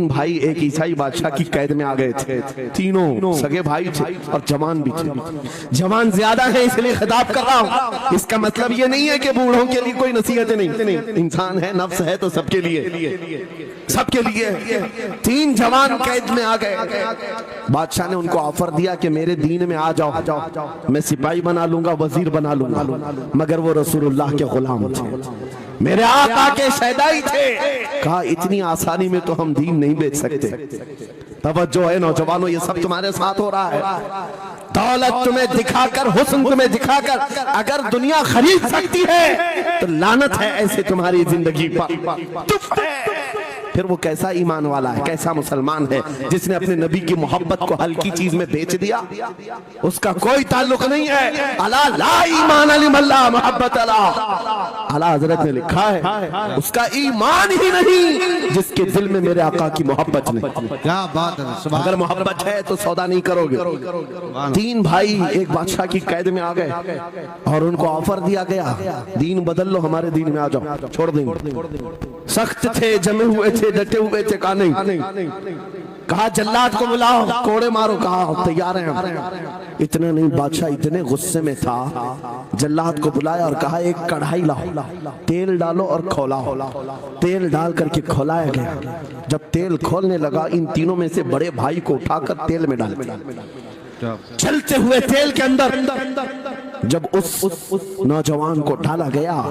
تین بھائی ایک عیسائی بادشاہ کی قید میں آ گئے تھے، تینوں سگے بھائی تھے اور جوان بھی تھے۔ جوان زیادہ ہیں اس لیے خطاب کر رہا ہوں، اس کا مطلب یہ نہیں ہے کہ بوڑھوں کے لیے کوئی نصیحت نہیں، انسان ہے، نفس ہے تو سب کے لیے، سب کے لیے۔ تین جوان قید میں آ گئے، بادشاہ نے ان کو آفر دیا کہ میرے دین میں آ جاؤ، میں سپاہی بنا لوں گا، وزیر بنا لوں گا، مگر وہ رسول اللہ کے غلام تھے، میرے آقا کے شیدائی تھے۔ کہا اتنی آسانی میں تو ہم دین نہیں بیچ سکتے۔ توجہ ہے نوجوانوں، یہ سب تمہارے ساتھ ہو رہا ہے۔ دولت تمہیں دکھا کر، حسن تمہیں دکھا کر اگر دنیا خرید سکتی ہے تو لعنت ہے ایسے تمہاری زندگی پر۔ پھر وہ کیسا ایمان والا ہے، کیسا مسلمان ہے جس نے اپنے نبی کی محبت کو ہلکی چیز میں بیچ دیا؟ اس کا کوئی تعلق نہیں ہے۔ الا لا ایمان لمن لا محبت له، اعلیٰ حضرت نے لکھا ہے اس کا ایمان ہی نہیں جس کے دل میں میرے آقا کی محبت نہیں۔ کیا بات ہے، اگر محبت ہے تو سودا نہیں کرو گے۔ تین بھائی ایک بادشاہ کی قید میں آ گئے اور ان کو آفر دیا گیا دین بدل لو، ہمارے دین میں آ جاؤ، چھوڑ دیں گے۔ سخت تھے، جمے ہوئے تھے، ڈٹے ہوئے تھے، کہا نہیں۔ کہا جلاد کو بلاؤ، کوڑے مارو، کہا تیار ہیں۔ اتنا نہیں، بادشاہ اتنے غصے میں تھا، جلاد کو بلایا اور کہا ایک کڑھائی لاؤ، تیل ڈالو اور کھولاؤ۔ تیل ڈال کر کے کھولایا گیا۔ جب تیل کھولنے لگا، ان تینوں میں سے بڑے بھائی کو اٹھا کر تیل میں ڈال دیا۔ چلتے ہوئے تیل کے اندر جب اس نوجوان کو ڈالا گیا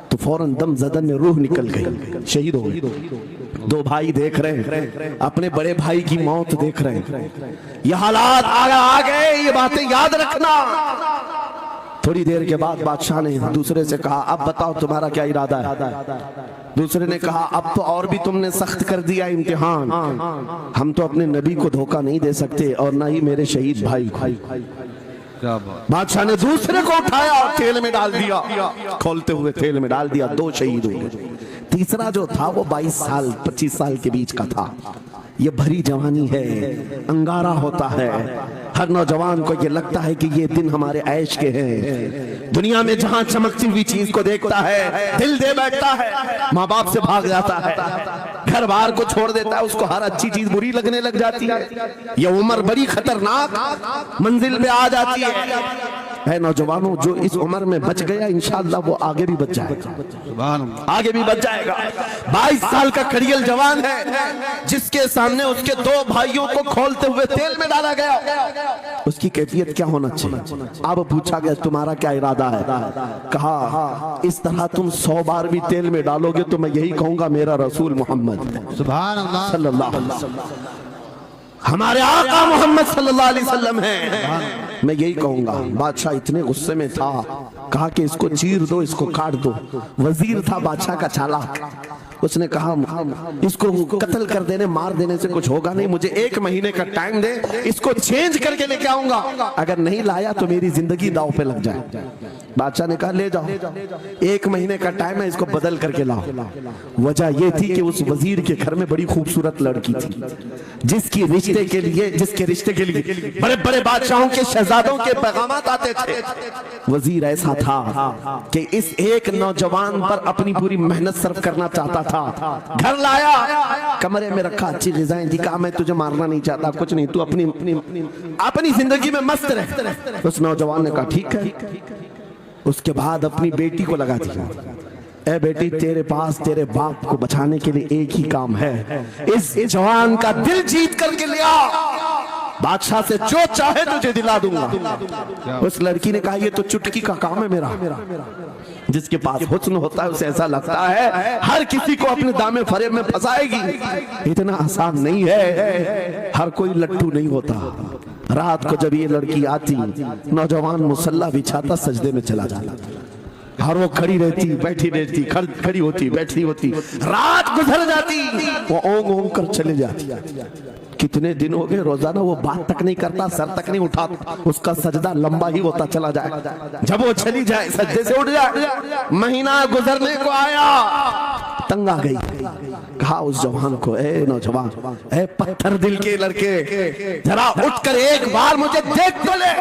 تو فوراً دم زدن میں روح نکل گئی، شہید ہو گئی۔ دو بھائی دیکھ رہے ہیں، اپنے بڑے بھائی کی موت دیکھ رہے ہیں۔ یہ حالات آ گئے، یہ باتیں یاد رکھنا۔ تھوڑی دیر کے بعد بادشاہ نے دوسرے سے کہا اب بتاؤ تمہارا کیا ارادہ ہے؟ دوسرے نے کہا اب تو اور بھی تم نے سخت کر دیا امتحان، ہم تو اپنے نبی کو دھوکہ نہیں دے سکتے اور نہ ہی میرے شہید بھائی کو۔ بادشاہ نے دوسرے کو اٹھایا اور تیل میں ڈال دیا، کھولتے ہوئے تیل میں ڈال دیا، دو شہید ہوئے۔ تیسرا جو تھا وہ 22 سال 25 سال کے بیچ کا تھا۔ یہ بھری جوانی ہے، انگارہ ہوتا ہے، ہر نوجوان کو یہ لگتا ہے کہ یہ دن ہمارے عیش کے ہیں۔ دنیا میں جہاں چمکتی ہوئی چیز کو دیکھتا ہے دل دے بیٹھتا ہے، ماں باپ سے بھاگ جاتا ہے، گھر بار کو چھوڑ دیتا ہے، اس کو ہر اچھی چیز بری لگنے لگ جاتی ہے۔ یہ عمر بڑی خطرناک منزل پہ آ جاتی ہے۔ اے نوجوانوں، جو اس عمر میں بچ گیا انشاءاللہ وہ آگے بھی بچ جائے گا، آگے بھی بچ جائے گا۔ 22 سال کا کڑیل جوان ہے جس کے سامنے اس کے دو بھائیوں کو کھولتے ہوئے تیل میں ڈالا گیا، اس کی کیفیت کیا ہونا چاہیے؟ اب پوچھا گیا تمہارا کیا ارادہ ہے؟ کہا اس طرح تم 100 بار بھی تیل میں ڈالو گے تو میں یہی کہوں گا میرا رسول محمد سبحان اللہ صلی اللہ علیہ وسلم، ہمارے آقا محمد صلی اللہ علیہ وسلم ہیں، میں یہی کہوں گا۔ بادشاہ اتنے غصے میں تھا، کہا کہ اس کو چیر دو، اس کو کاٹ دو۔ وزیر تھا بادشاہ کا چالاک، اس نے کہا اس کو قتل کر دینے مار دینے سے کچھ ہوگا نہیں، مجھے 1 مہینے کا ٹائم دے، اس کو چینج کر کے لے کے آؤں گا، اگر نہیں لایا تو میری زندگی داؤ پہ لگ جائے۔ بادشاہ نے کہا لے جاؤ، 1 مہینے کا ٹائم ہے، اس کو بدل کر کے لاؤ۔ وجہ یہ تھی کہ اس وزیر کے گھر میں بڑی خوبصورت لڑکی تھی جس کے رشتے کے لیے بڑے بڑے بادشاہوں کے شہزادوں کے پیغامات آتے تھے۔ وزیر ایسا تھا کہ اس ایک نوجوان پر اپنی پوری محنت صرف کرنا چاہتا تھا، گھر لایا، کمرے میں رکھا، اچھی غذائیں دی، کہا میں تجھے مارنا نہیں چاہتا، کچھ نہیں، تو اپنی زندگی میں مست رہ۔ اس نوجوان نے کہا ٹھیک ہے۔ اس کے بعد اپنی بیٹی کو لگا دیا، اے بیٹی تیرے پاس تیرے باپ کو بچانے کے لیے ایک ہی کام ہے، اس جوان کا دل جیت کر کے لیا، بادشاہ سے جو چاہے تجھے دلا دوں گا۔ اس لڑکی نے کہا یہ تو چٹکی کا کام ہے میرا۔ جس کے پاس حسن ہوتا ہے اسے ایسا لگتا ہے ہر کسی کو اپنے دامے فریب میں پھنسائے گی، اتنا آسان نہیں ہے، ہر کوئی لٹو نہیں ہوتا۔ رات کو جب یہ لڑکی آتی، نوجوان مسلح بچھاتا سجدے میں چلا جاتا، اور وہ کھڑی رہتی بیٹھی رہتی، کھڑی ہوتی بیٹھی ہوتی، رات گزر جاتی، وہ اونگ اونگ کر چلے جاتی۔ کتنے دن ہو گئے، روزانہ وہ بات تک نہیں کرتا، سر تک نہیں اٹھاتا، اس کا سجدہ لمبا ہی ہوتا چلا جائے، جب وہ چلی جائے سجدے سے اٹھ جائے۔ مہینہ گزرنے کو آیا، تنگ آ گئی، کہا اس جوان کو اے نوجوان اے پتھر دل کے لڑکے ذرا اٹھ کر ایک بار مجھے دیکھ تو لے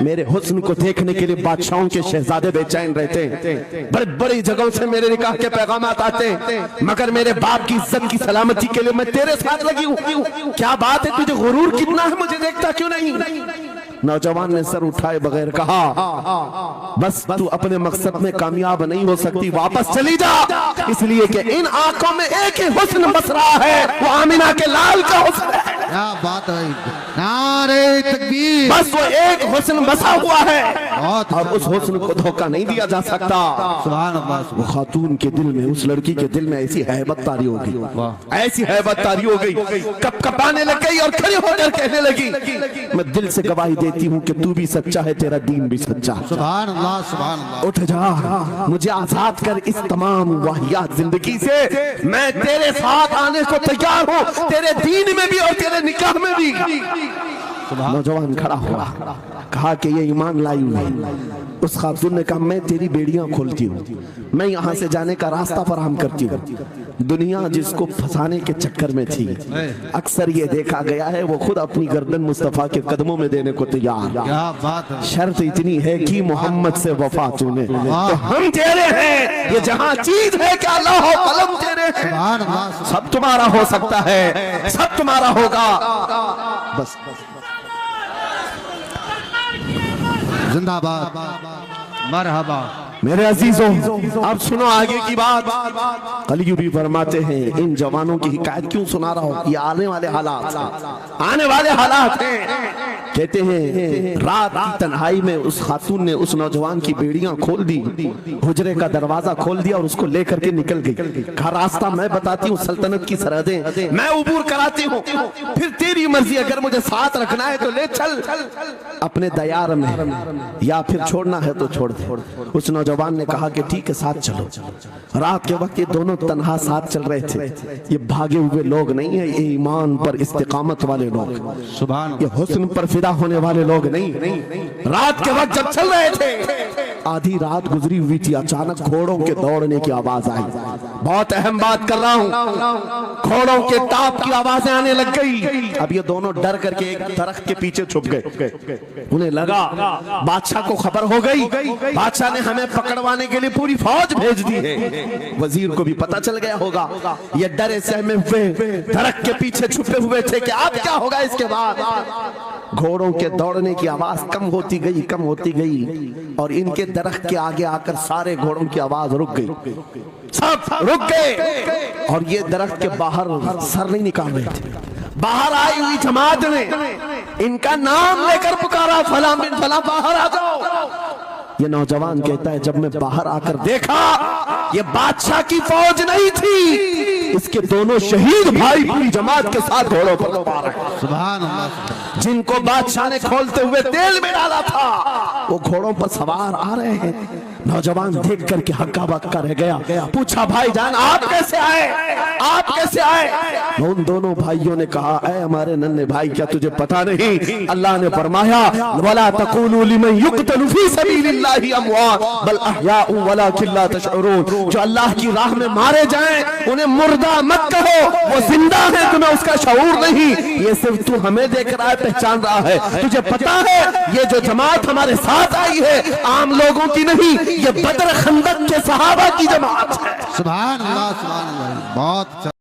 میرے حسن کو دیکھنے کے لیے بادشاہوں کے شہزادے بے چین رہتے ہیں بڑی بڑی جگہوں سے میرے نکاح کے پیغامات آتے ہیں مگر میرے باپ کی عزت کی سلامتی کے لیے میں تیرے ساتھ لگی ہوں کیا بات ہے تجھے غرور کتنا ہے مجھے دیکھتا کیوں نہیں نوجوان نے سر اٹھائے بغیر کہا بس تو اپنے مقصد میں کامیاب نہیں ہو سکتی واپس چلی جا اس لیے کہ ان آنکھوں میں ایک ہی حسن بس رہا ہے وہ آمینہ کے لال کا حسن ہے کیا بات ہے نعرہ تکبیر بس وہ ایک حسن بسا ہوا ہے بہت اور اس حسن کو دھوکہ نہیں دیا جا سکتا سبحان اللہ وہ خاتون کے دل میں اس لڑکی کے دل میں ایسی ہیبت طاری ہو گئی ایسی ہیبت طاری ہو گئی کپ کپانے لگ گئی اور کھڑی ہو کر کہنے لگی میں دل سے گواہی دیتی ہوں کہ تو بھی سچا ہے تیرا دین بھی سچا ہے سبحان اللہ اٹھ جا مجھے آزاد کر اس تمام واہیات زندگی سے میں تیرے ساتھ آنے کو تیار ہوں تیرے دین میں بھی اور تیرے نکاح میں بھی نوجوان کھڑا ہوا کہا کہ یہ ایمان لائی ہوئی اس خاتون نے کہا میں تیری بیڑیاں کھولتی ہوں میں یہاں سے جانے کا راستہ فراہم کرتی ہوں دنیا جس کو پھنسانے کے چکر میں تھی اکثر یہ دیکھا گیا ہے وہ خود اپنی گردن مصطفیٰ کے قدموں میں دینے کو تیار کیا بات ہے شرط اتنی ہے کہ محمد سے وفا تونے تو ہم تیرے ہیں یہ جہاں چیز ہے کہ اللہ و قلم تیرے ہیں سبحان اللہ سب تمہارا ہو سکتا ہے سب تمہارا ہوگا بس زندہ باد مرحبا میرے عزیزوں اب سنو آگے کی بات قلیو بھی فرماتے ہیں ان جوانوں کی حکایت کیوں سنا رہا ہوں یہ آنے والے حالات ہیں کہتے ہیں رات کی تنہائی میں اس خاتون نے اس نوجوان کی بیڑیاں کھول دی حجرے کا دروازہ کھول دیا اور اس کو لے کر کے نکل گئی کہا راستہ میں بتاتی ہوں سلطنت کی سرحدیں میں عبور کراتی ہوں پھر تیری مرضی اگر مجھے ساتھ رکھنا ہے تو لے چل اپنے دیار میں یا پھر چھوڑنا ہے تو چھوڑ دے اس نوجوان نے کہا کہ ٹھیک ہے ساتھ چلو رات کے وقت یہ دونوں تنہا ساتھ چل رہے تھے یہ بھاگے ہوئے لوگ نہیں ہیں یہ ایمان پر استقامت والے لوگ سبحان یہ حسن پر فدا ہونے والے لوگ نہیں رات کے وقت جب چل رہے تھے آدھی رات گزری ہوئی تھی اچانک گھوڑوں کے دوڑنے کی آواز آئی بہت اہم بات کر رہا ہوں گھوڑوں کے ٹاپ کی آوازیں آنے لگ گئی اب یہ دونوں ڈر کر کے ایک درخت کے پیچھے چھپ گئے انہیں لگا بادشاہ کو خبر ہو گئی بادشاہ نے ہمیں پکڑوانے کے لیے پوری فوج بھیج دی ہے وزیر کو بھی پتا چل گیا ہوگا یہ ڈرے سہمے ہوئے درخت کے پیچھے چھپے ہوئے تھے کہ اب کیا ہوگا اس کے بعد گھوڑوں کے دوڑنے کی آواز کم ہوتی گئی اور ان کے درخت کے آگے آ کر سارے گھوڑوں کی آواز رک گئی سب رک گئے اور یہ درخت کے باہر سر نہیں نکال رہے تھے باہر آئی ہوئی جماعت نے ان کا نام لے کر پکارا فلاں بن فلاں باہر آ جاؤ یہ نوجوان کہتا ہے جب میں باہر آ کر دیکھا یہ بادشاہ کی فوج نہیں تھی اس کے دونوں شہید بھائی پوری جماعت کے ساتھ گھوڑوں پر سوار ہیں سبحان اللہ جن کو بادشاہ نے کھولتے ہوئے تیل میں ڈالا تھا وہ گھوڑوں پر سوار آ رہے ہیں نوجوان دیکھ کر کے ہکا بکا رہ گیا پوچھا بھائی جان آپ کیسے آئے ان دونوں بھائیوں نے کہا اے ہمارے ننھے بھائی کیا تجھے پتا نہیں اللہ نے فرمایا وَلَا تَقُولُوا لِمَنْ يُقْتَلُ فِي سَبِيلِ اللَّهِ أَمْوَاتٌ بَلْ أَحْيَاءٌ وَلَكِنْ لَا تَشْعُرُونَ جو اللہ کی راہ میں مارے جائیں انہیں مردہ مت کہو وہ زندہ ہے تمہیں اس کا شعور نہیں یہ صرف تو ہمیں دیکھ رہا ہے پہچان رہا ہے تجھے پتا ہے یہ جو جماعت ہمارے ساتھ آئی ہے عام لوگوں کی نہیں یہ بدر خندق کے صحابہ کی جماعت ہے سبحان اللہ بہت